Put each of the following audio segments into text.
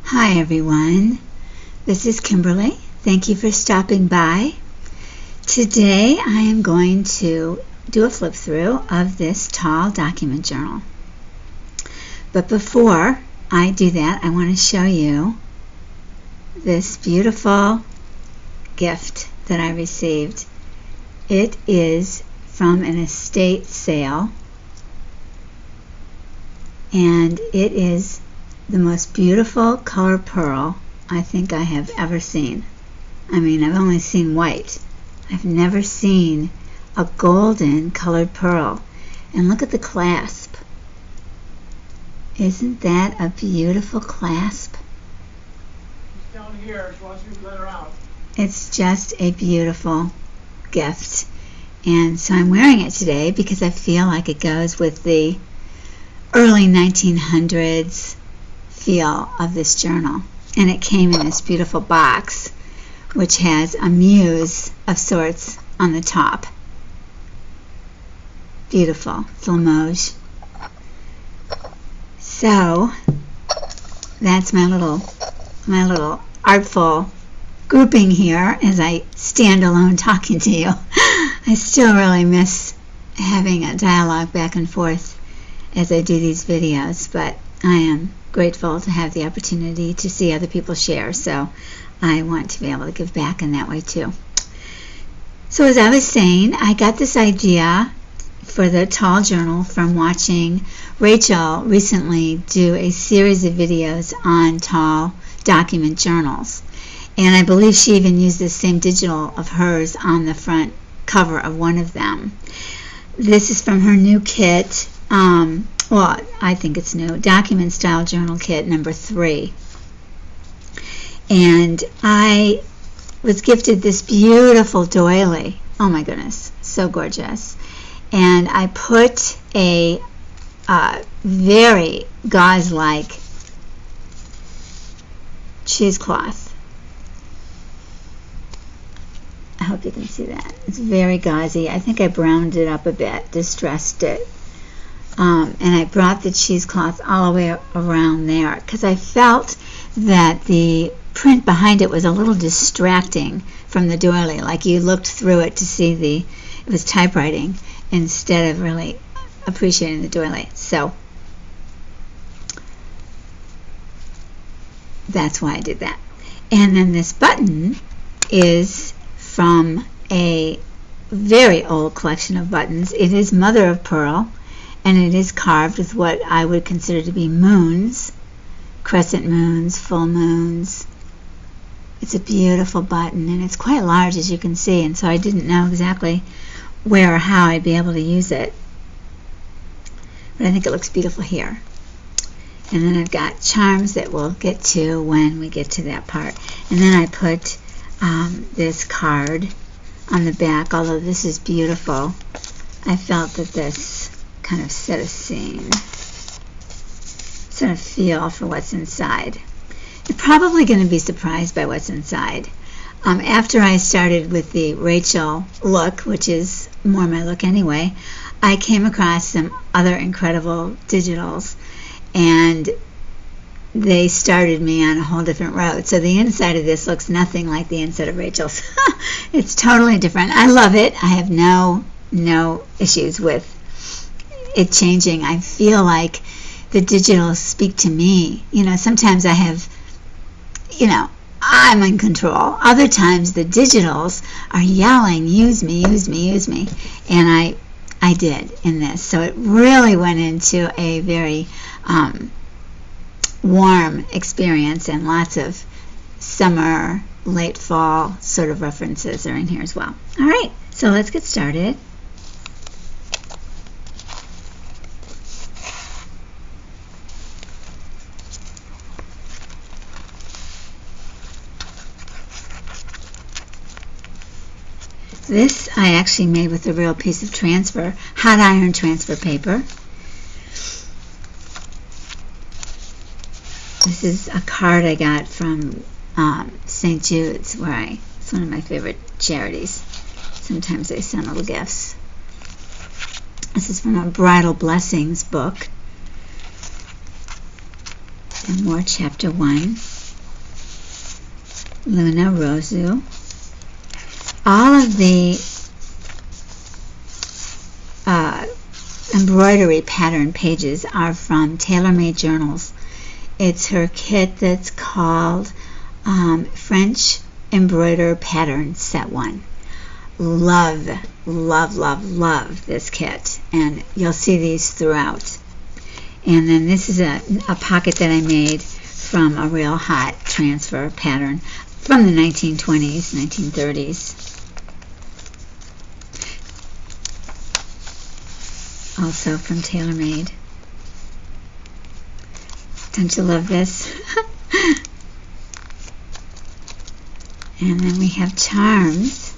Hi everyone, this is Kimberly. Thank you for stopping by. Today I am going to do a flip through of this tall document journal. But before I do that, I want to show you this beautiful gift that I received. It is from an estate sale, and it is the most beautiful color pearl I think I have ever seen. I mean, I've only seen white. I've never seen a golden colored pearl. And look at the clasp. Isn't that a beautiful clasp? It's down here. She wants you to let her out. It's just a beautiful gift. And so I'm wearing it today because I feel like it goes with the early 1900s feel of this journal. And it came in this beautiful box which has a muse of sorts on the top. Beautiful, Flamage. So that's my little artful grouping here as I stand alone talking to you. I still really miss having a dialogue back and forth as I do these videos, but I am grateful to have the opportunity to see other people share, so I want to be able to give back in that way too. So as I was saying, I got this idea for the tall journal from watching Rachel recently do a series of videos on tall document journals, and I believe she even used the same digital of hers on the front cover of one of them. This is from her new kit. Well, I think it's new, Document Style Journal Kit number 3. And I was gifted this beautiful doily. Oh my goodness, so gorgeous. And I put a very gauze-like cheesecloth. I hope you can see that. It's very gauzy. I think I browned it up a bit, distressed it. And I brought the cheesecloth all the way around there because I felt that the print behind it was a little distracting from the doily, like you looked through it to see it was typewriting instead of really appreciating the doily. So that's why I did that. And then this button is from a very old collection of buttons. It is mother of pearl, and it is carved with what I would consider to be moons, crescent moons, full moons. It's a beautiful button, and it's quite large, as you can see, and so I didn't know exactly where or how I'd be able to use it. But I think it looks beautiful here. And then I've got charms that we'll get to when we get to that part. And then I put this card on the back. Although this is beautiful, I felt that this kind of set a scene, set a feel for what's inside. You're probably going to be surprised by what's inside. After I started with the Rachel look, which is more my look anyway, I came across some other incredible digitals, and they started me on a whole different road. So the inside of this looks nothing like the inside of Rachel's. It's totally different. I love it. I have no issues with it changing. I feel like the digitals speak to me. You know, sometimes I have, I'm in control. Other times the digitals are yelling, use me, use me, use me. And I did in this. So it really went into a very warm experience, and lots of summer, late fall sort of references are in here as well. All right, so let's get started. This I actually made with a real piece of hot iron transfer paper. This is a card I got from St. Jude's, it's one of my favorite charities. Sometimes they send little gifts. This is from a Bridal Blessings book. And more chapter 1. LunaRozu. All of the embroidery pattern pages are from Taylormade Journals. It's her kit that's called French Embroider Pattern Set 1. Love, love, love, love this kit, and you'll see these throughout. And then this is a pocket that I made from a real hot transfer pattern from the 1920s, 1930s. Also from Taylormade. Don't you love this? And then we have charms.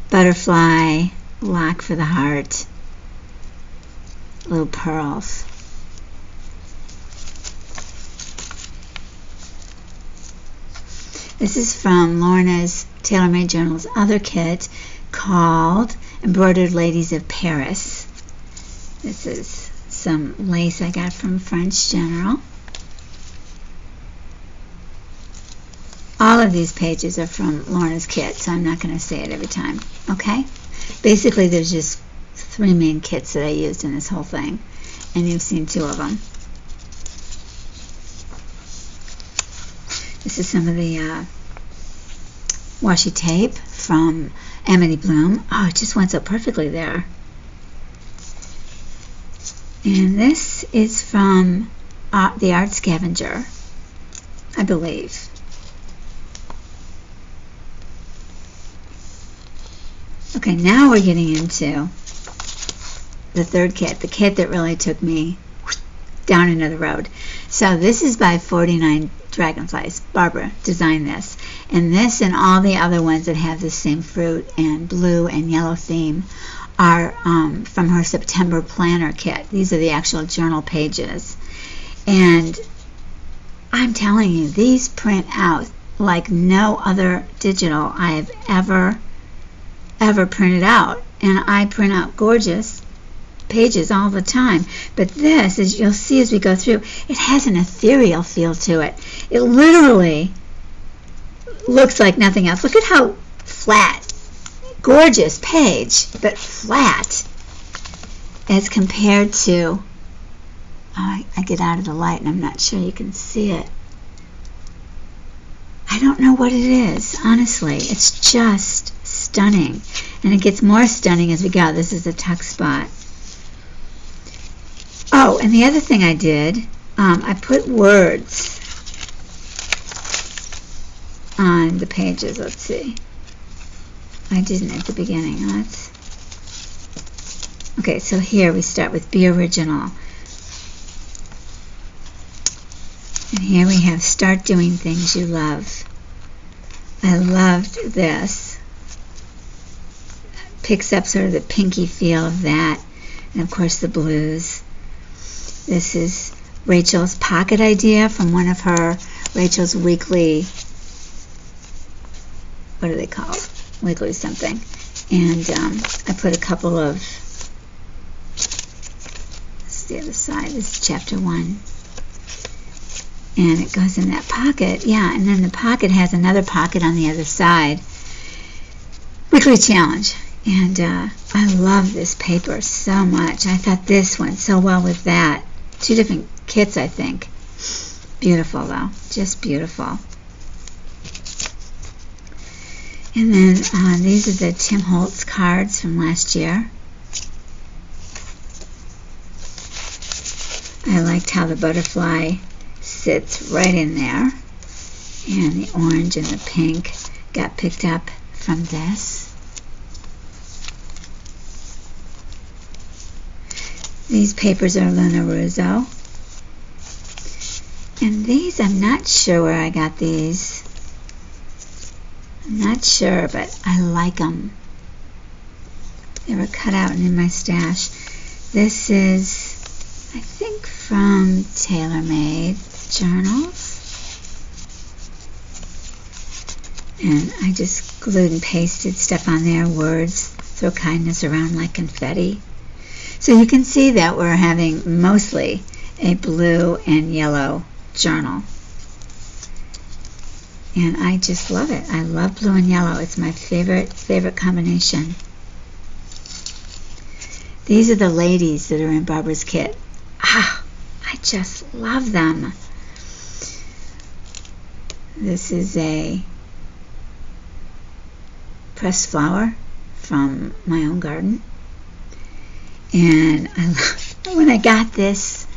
Butterfly, lock for the heart, little pearls. This is from Lorna's Taylormade Journals other kit called Embroidered Ladies of Paris. This is some lace I got from French General. All of these pages are from Lorna's kit, so I'm not going to say it every time, okay? Basically, there's just 3 main kits that I used in this whole thing, and you've seen 2 of them. This is some of the washi tape from Amity Bloom. Oh, it just went so perfectly there. And this is from the Art Scavenger, I believe. Okay, now we're getting into the third kit, the kit that really took me down another road. So this is by 49 Dragonflies. Barbara designed this. And this and all the other ones that have the same fruit and blue and yellow theme are from her September planner kit. These are the actual journal pages. And I'm telling you, these print out like no other digital I've ever printed out. And I print out gorgeous pages all the time. But this, as you'll see as we go through, it has an ethereal feel to it. It literally looks like nothing else. Look at how flat, gorgeous page, but flat as compared to, I get out of the light and I'm not sure you can see it. I don't know what it is, honestly. It's just stunning. And it gets more stunning as we go. This is a tuck spot. Oh, and the other thing I did, I put words on the pages. Let's see. I didn't at the beginning. Okay, so here we start with Be Original. And here we have Start Doing Things You Love. I loved this. Picks up sort of the pinky feel of that. And of course the blues. This is Rachel's pocket idea from one of Rachel's weekly, what are they called? Weekly something. And I put a couple of, this is the other side, this is chapter 1. And it goes in that pocket, yeah, and then the pocket has another pocket on the other side. Weekly challenge. And I love this paper so much. I thought this went so well with that. 2 different kits, I think. Beautiful, though. Just beautiful. And then these are the Tim Holtz cards from last year. I liked how the butterfly sits right in there. And the orange and the pink got picked up from this. These papers are LunaRozuCo. And these, I'm not sure where I got these. I'm not sure, but I like them. They were cut out and in my stash. This is, I think, from Taylormade Journals. And I just glued and pasted stuff on there. Words, throw kindness around like confetti. So you can see that we're having mostly a blue and yellow journal. And I just love it. I love blue and yellow. It's my favorite combination. These are the ladies that are in Barbara's kit. Ah, I just love them. This is a pressed flower from my own garden. And when I got this,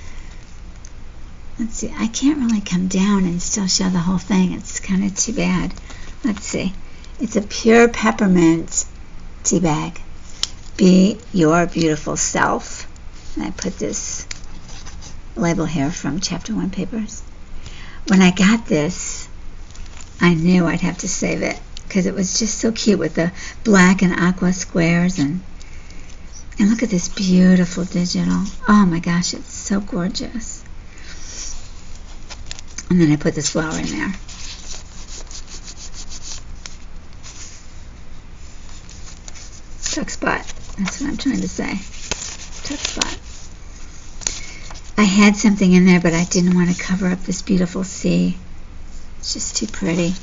let's see, I can't really come down and still show the whole thing. It's kind of too bad. Let's see. It's a pure peppermint tea bag. Be your beautiful self. And I put this label here from Chapter 1 papers. When I got this, I knew I'd have to save it because it was just so cute with the black and aqua squares. And look at this beautiful digital. Oh my gosh, it's so gorgeous. And then I put this flower in there. Tuck spot. That's what I'm trying to say. Tuck spot. I had something in there, but I didn't want to cover up this beautiful sea. It's just too pretty.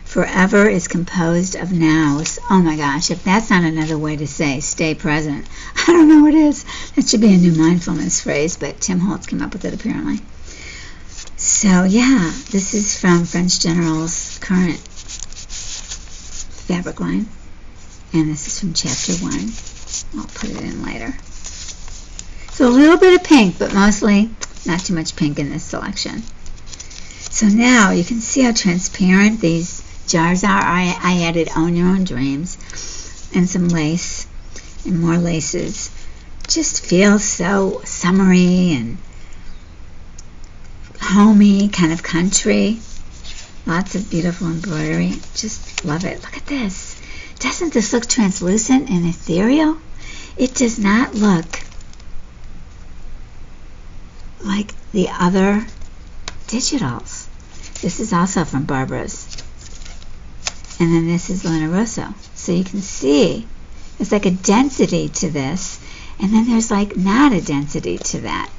Forever is composed of nows. Oh my gosh, if that's not another way to say stay present, I don't know what is. That should be a new mindfulness phrase, but Tim Holtz came up with it apparently. So yeah, this is from French General's current fabric line. And this is from Chapter 1. I'll put it in later. So a little bit of pink, but mostly not too much pink in this selection. So now you can see how transparent these jars are. I added Own Your Own Dreams and some lace and more laces. Just feels so summery and homey, kind of country. Lots of beautiful embroidery. Just love it. Look at this. Doesn't this look translucent and ethereal? It does not look like the other digitals. This is also from Barbara's. And then this is LunaRozu. So you can see there's like a density to this, and then there's like not a density to that.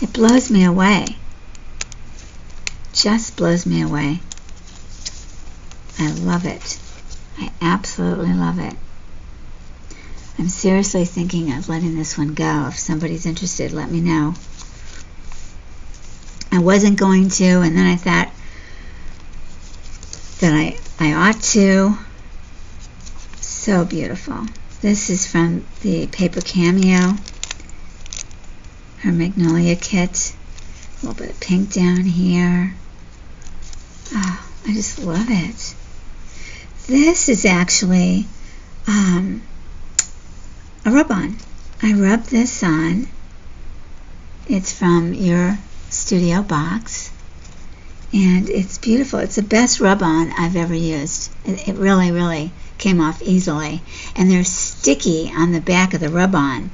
It blows me away. Just blows me away. I love it. I absolutely love it. I'm seriously thinking of letting this one go. If somebody's interested, let me know. I wasn't going to, and then I thought that I ought to. So beautiful. This is from the Paper Cameo, her Magnolia kit. A little bit of pink down here. Oh, I just love it. This is actually a rub-on. I rubbed this on. It's from your studio box, and it's beautiful. It's the best rub-on I've ever used. It really, really came off easily, and they're sticky on the back of the rub-on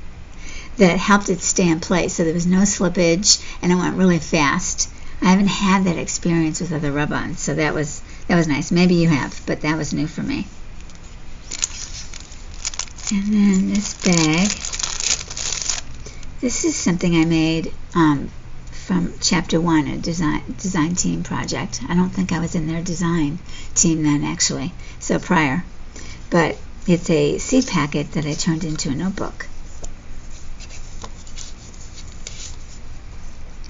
that helped it stay in place, so there was no slippage, and it went really fast. I haven't had that experience with other rub-ons, so that was nice. Maybe you have, but that was new for me. And then this bag. This is something I made from Chapter 1, a design team project. I don't think I was in their design team then, actually, so prior. But it's a seed packet that I turned into a notebook.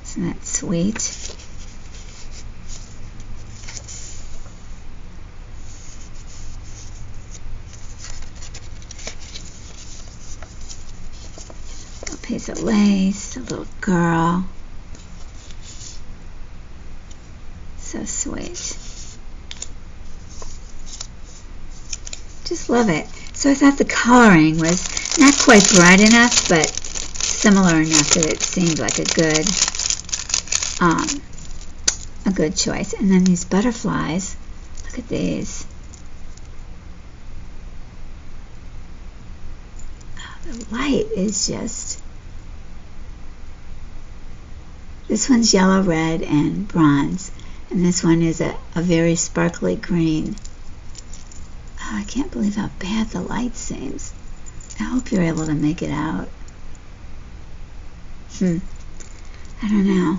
Isn't that sweet? A piece of lace, a little girl. So sweet. Just love it. So I thought the coloring was not quite bright enough, but similar enough that it seemed like a good choice. And then these butterflies. Look at these. Oh, the light is just. This one's yellow, red, and bronze. And this one is a very sparkly green. Oh, I can't believe how bad the light seems. I hope you're able to make it out. I don't know.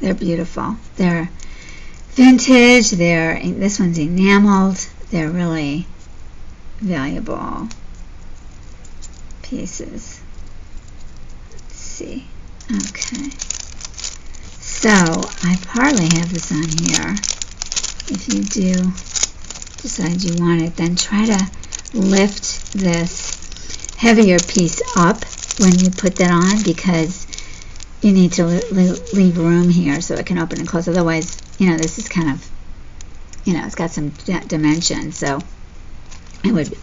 They're beautiful. They're vintage. This one's enameled. They're really valuable pieces. Let's see. Okay. So I partly have this on here. If you do decide you want it, then try to lift this heavier piece up when you put that on, because you need to leave room here so it can open and close. Otherwise, this is kind of, it's got some dimension, so it would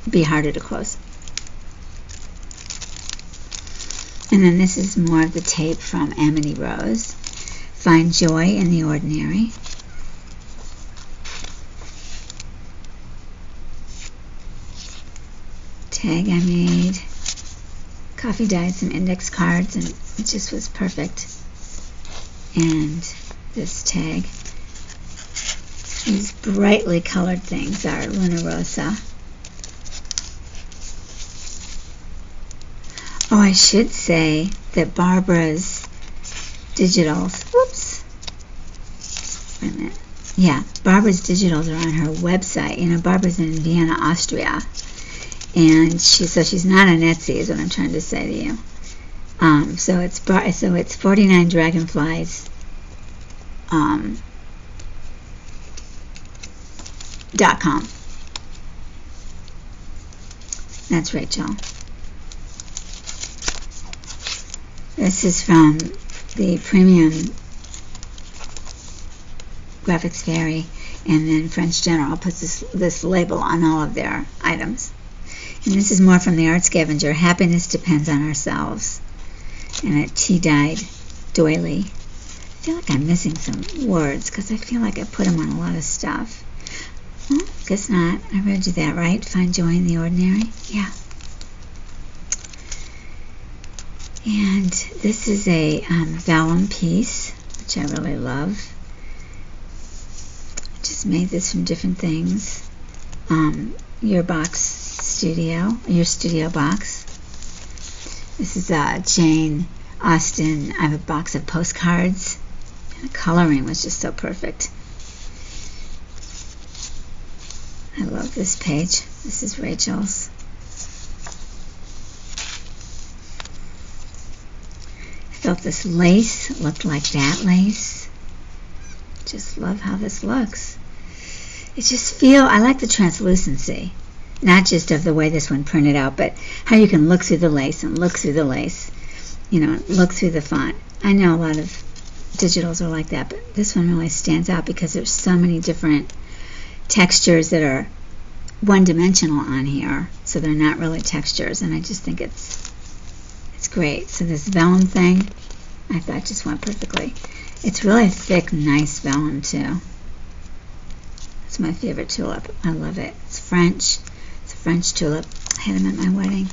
be harder to close. And then this is more of the tape from Amity Rose. Find Joy in the Ordinary. Tag I made. Coffee dyed some index cards, and it just was perfect. And this tag. These brightly colored things are LunaRozuCo. Oh, I should say that Barbara's digitals, whoops, wait a minute. Yeah, Barbara's digitals are on her website. Barbara's in Vienna, Austria. And she's not on Etsy, is what I'm trying to say to you. So it's 49 Dragonflies .com. That's Rachel. This is from the Premium Graphics Fairy, and then French General puts this label on all of their items. And this is more from the Art Scavenger. Happiness depends on ourselves. And a tea-dyed doily. I feel like I'm missing some words because I feel like I put them on a lot of stuff. Well, guess not. I read you that, right? Find Joy in the Ordinary? Yeah. And this is a vellum piece, which I really love. I just made this from different things. Your studio box. This is Jane Austen. I have a box of postcards. And the coloring was just so perfect. I love this page. This is Rachel's. I felt this lace looked like that lace. Just love how this looks. I like the translucency. Not just of the way this one printed out, but how you can look through the lace and look through the lace. Look through the font. I know a lot of digitals are like that, but this one really stands out because there's so many different textures that are one-dimensional on here, so they're not really textures, and I just think it's great. So this vellum thing, I thought just went perfectly. It's really thick, nice vellum too. It's my favorite tulip. I love it. It's French. It's a French tulip. I had them at my wedding.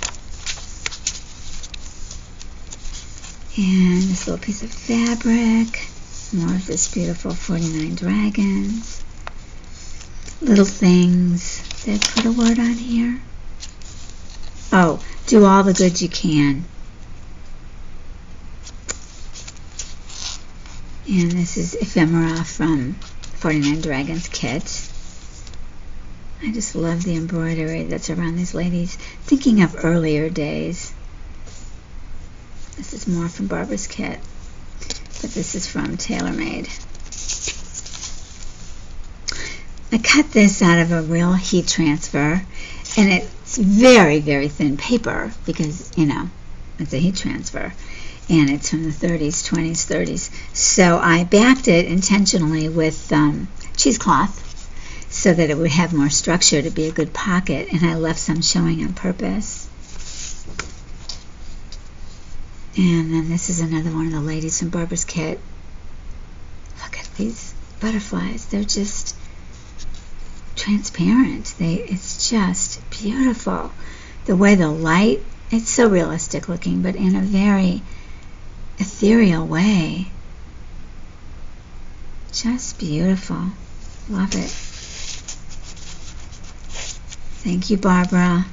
And this little piece of fabric. More of this beautiful 49 dragons. Little things. Did I put a word on here? Oh, do all the good you can. And this is ephemera from 49 Dragons kit. I just love the embroidery that's around these ladies. Thinking of earlier days. This is more from Barbara's kit, but this is from Taylormade. I cut this out of a real heat transfer, and it's very, very thin paper because, it's a heat transfer. And it's from the 30s, 20s, 30s. So I backed it intentionally with cheesecloth so that it would have more structure to be a good pocket, and I left some showing on purpose. And then this is another one of the ladies from Barbara's kit. Look at these butterflies. They're just transparent. It's just beautiful. The way the light, it's so realistic looking, but in a very ethereal way. Just beautiful. Love it. Thank you, Barbara.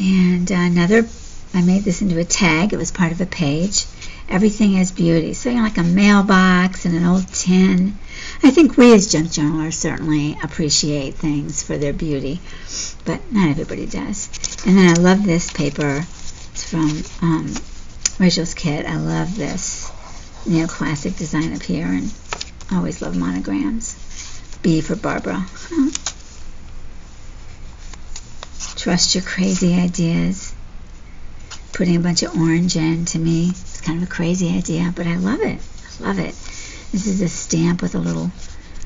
And another I made this into a tag. It was part of a page. Everything has beauty. So, like a mailbox and an old tin. I think we as junk journalers certainly appreciate things for their beauty, but not everybody does. And then I love this paper. It's from Rachel's Kit. I love this neoclassic design up here, and I always love monograms. B for Barbara. Trust your crazy ideas. Putting a bunch of orange in, to me, it's kind of a crazy idea, but I love it. I love it. This is a stamp with a little,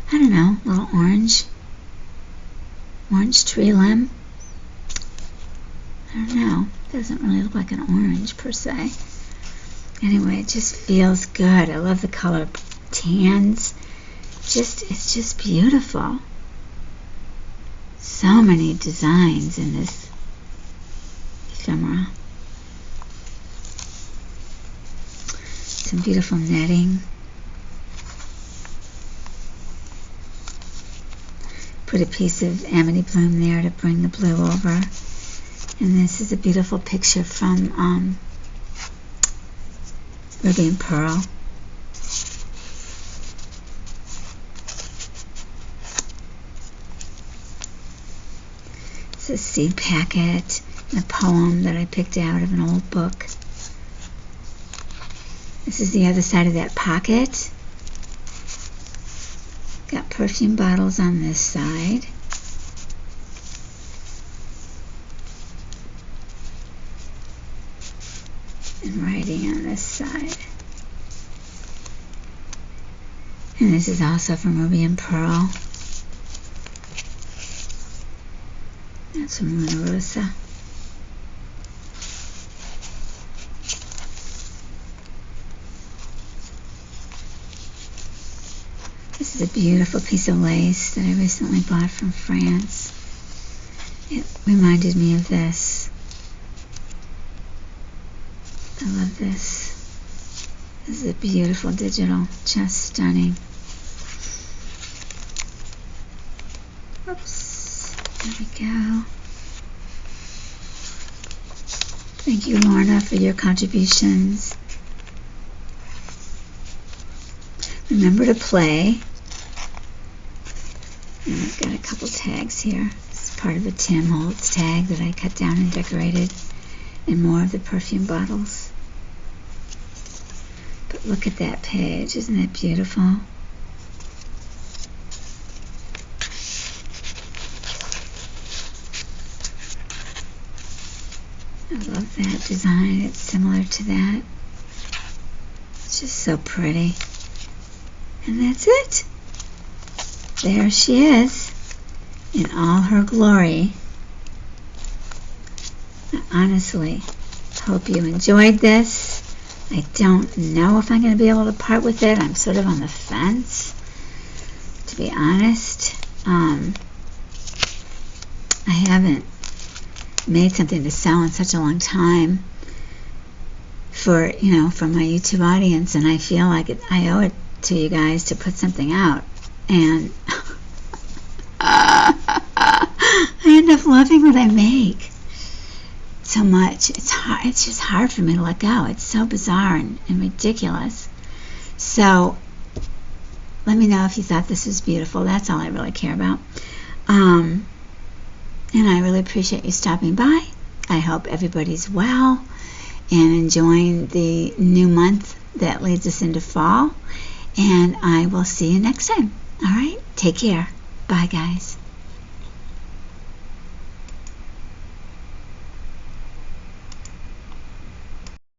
I don't know, little orange tree limb. I don't know. It doesn't really look like an orange per se. Anyway, it just feels good. I love the color tans. It's just beautiful. So many designs in this ephemera. Some beautiful netting. Put a piece of amity bloom there to bring the blue over. And this is a beautiful picture from Ruby and Pearl. It's a seed packet and a poem that I picked out of an old book. This is the other side of that pocket. Got perfume bottles on this side. And writing on this side. And this is also from Ruby and Pearl. That's from LunaRozuCo. This is a beautiful piece of lace that I recently bought from France. It reminded me of this. I love this. This is a beautiful digital, just stunning. Oops, there we go. Thank you, Lorna, for your contributions. Remember to play. And I've got a couple tags here. This is part of a Tim Holtz tag that I cut down and decorated, and more of the perfume bottles. But look at that page. Isn't it beautiful? I love that design. It's similar to that. It's just so pretty. And that's it. There she is in all her glory. I honestly hope you enjoyed this. I don't know if I'm going to be able to part with it. I'm sort of on the fence, to be honest. I haven't made something to sell in such a long time for my YouTube audience, and I feel like I owe it to you guys to put something out. And I end up loving what I make so much. It's hard. It's just hard for me to let go. It's so bizarre and ridiculous. So let me know if you thought this was beautiful. That's all I really care about. And I really appreciate you stopping by. I hope everybody's well and enjoying the new month that leads us into fall. And I will see you next time. All right? Take care. Bye, guys.